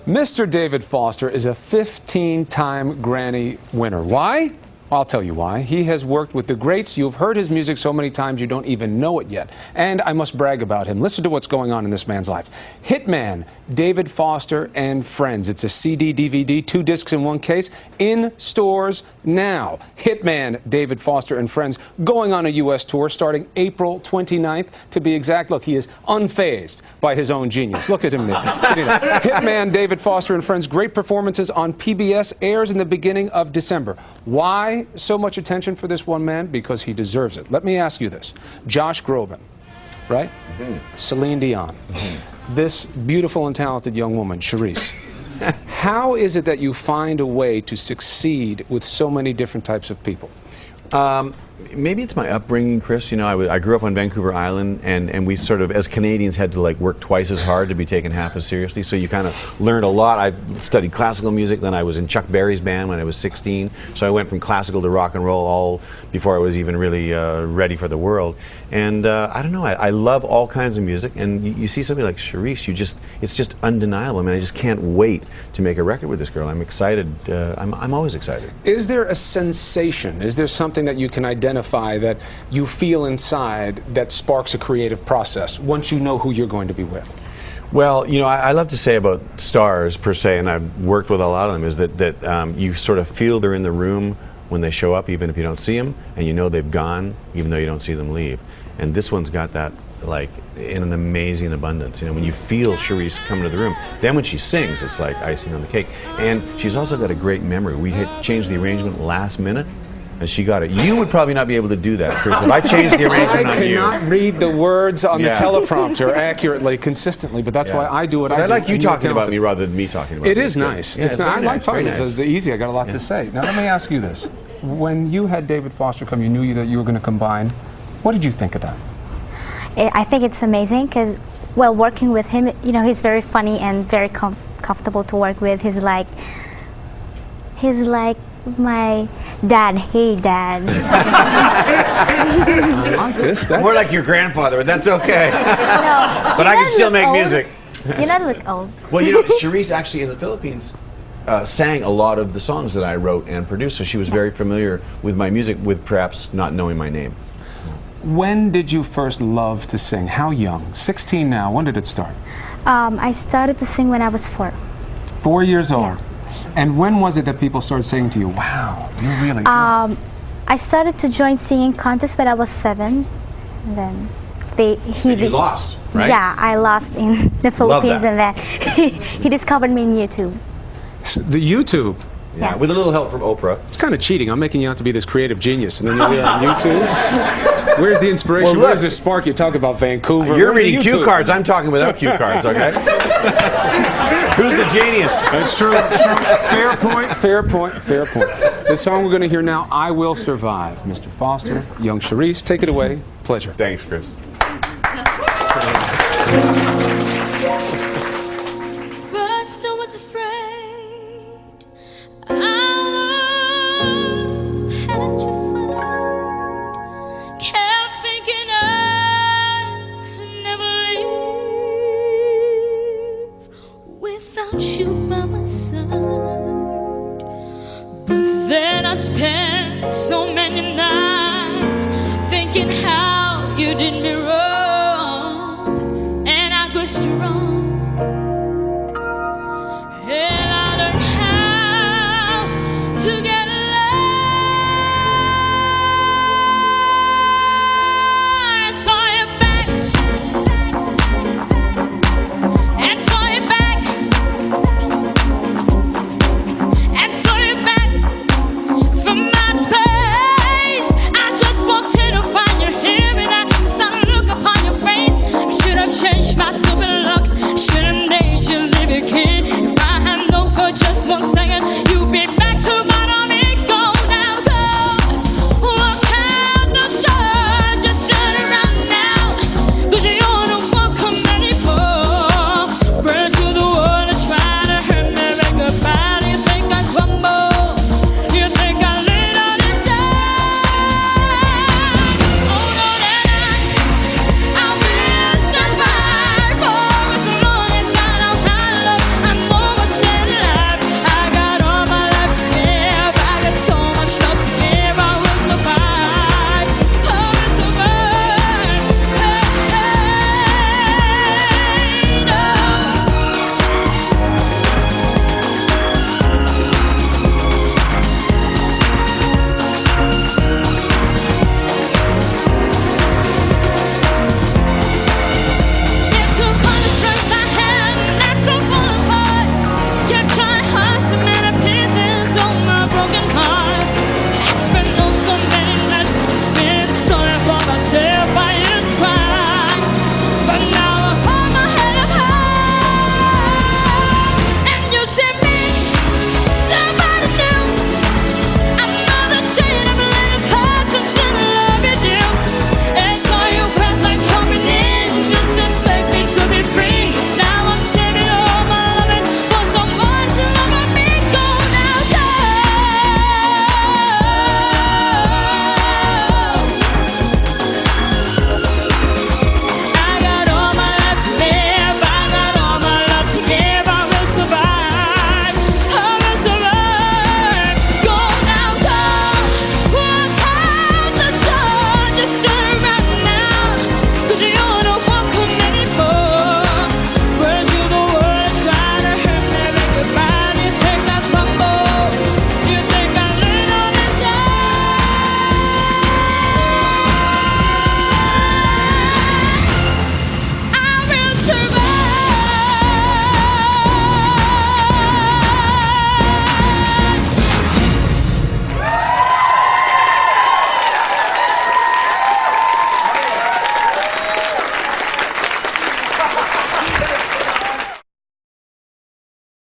Mr. David Foster is a 15-time Grammy winner. Why? I'll tell you why. He has worked with the greats. You've heard his music so many times you don't even know it yet. And I must brag about him. Listen to what's going on in this man's life. Hitman, David Foster and Friends. It's a CD, DVD, 2 discs in 1 case, in stores now. Hitman, David Foster and Friends, going on a U.S. tour starting April 29th. To be exact, look, he is unfazed by his own genius. Look at him there, sitting there. Hitman, David Foster and Friends, great performances on PBS, airs in the beginning of December. Why so much attention for this one man? Because he deserves it. Let me ask you this. Josh Groban, right? Celine Dion. This beautiful and talented young woman, Charice. How is it that you find a way to succeed with so many different types of people? Maybe it's my upbringing, Chris. You know, I grew up on Vancouver Island, and we sort of, as Canadians, had to like work twice as hard to be taken half as seriously. So you kind of learned a lot. I studied classical music, then I was in Chuck Berry's band when I was 16. So I went from classical to rock and roll all before I was even really ready for the world. And I don't know, I love all kinds of music, and you see somebody like Charice, it's just undeniable. I mean, I just can't wait to make a record with this girl. I'm excited. I'm always excited. Is there a sensation? Is there something that you can identify that you feel inside that sparks a creative process once you know who you're going to be with? Well, you know, I love to say about stars per se, and I've worked with a lot of them, is that you sort of feel they're in the room when they show up, even if you don't see them, and you know they've gone, even though you don't see them leave. And this one's got that, like, in an amazing abundance. You know, when you feel Charice come into the room, then when she sings, it's like icing on the cake. And she's also got a great memory. We had changed the arrangement last minute, and she got it. You would probably not be able to do that, Chris, if I changed the arrangement on you. I cannot read the words on the teleprompter accurately, consistently, but that's why I do it. I like you talking about me rather than me talking about you. It is nice. Yeah, it's I like talking. Nice. It's easy. I got a lot to say. Now let me ask you this: when you had David Foster come, you knew that you were going to combine. What did you think of that? I think it's amazing because, well, working with him, you know, he's very funny and very comfortable to work with. He's like my dad. Hey, Dad. I like this. That's more like your grandfather, but that's okay. No, but I can still make music. You don't look old. Well, you know, Charice actually in the Philippines sang a lot of the songs that I wrote and produced, so she was very familiar with my music, with perhaps not knowing my name. When did you first love to sing? How young? 16 now. When did it start? I started to sing when I was 4. 4 years old. Yeah. And when was it that people started saying to you, wow, you're really good? I started to join singing contests when I was 7. And then you lost, right? Yeah, I lost in the Philippines, and then he discovered me in YouTube. The YouTube? Yeah, with a little help from Oprah. It's kind of cheating. I'm making you out to be this creative genius, and then you're on YouTube. Where's the inspiration? Well, where's the spark? You talk about Vancouver. You're reading cue cards. I'm talking without cue cards, okay? Who's the genius? That's true. That's true. Fair point. Fair point. Fair point. The song we're going to hear now, "I Will Survive." Mr. Foster, young Charice, take it away. Pleasure. Thanks, Chris. First I was afraid. I was petrified. Kept thinking I could never live without you by my side. But then I spent so many nights thinking how you did me wrong, and I grew strong. And I learned how to get along. I saw you back, and saw you back, and saw you back from my space. I just walked in to find you here with that sudden look upon your face. I should have changed my stupid luck. Should have made you live again.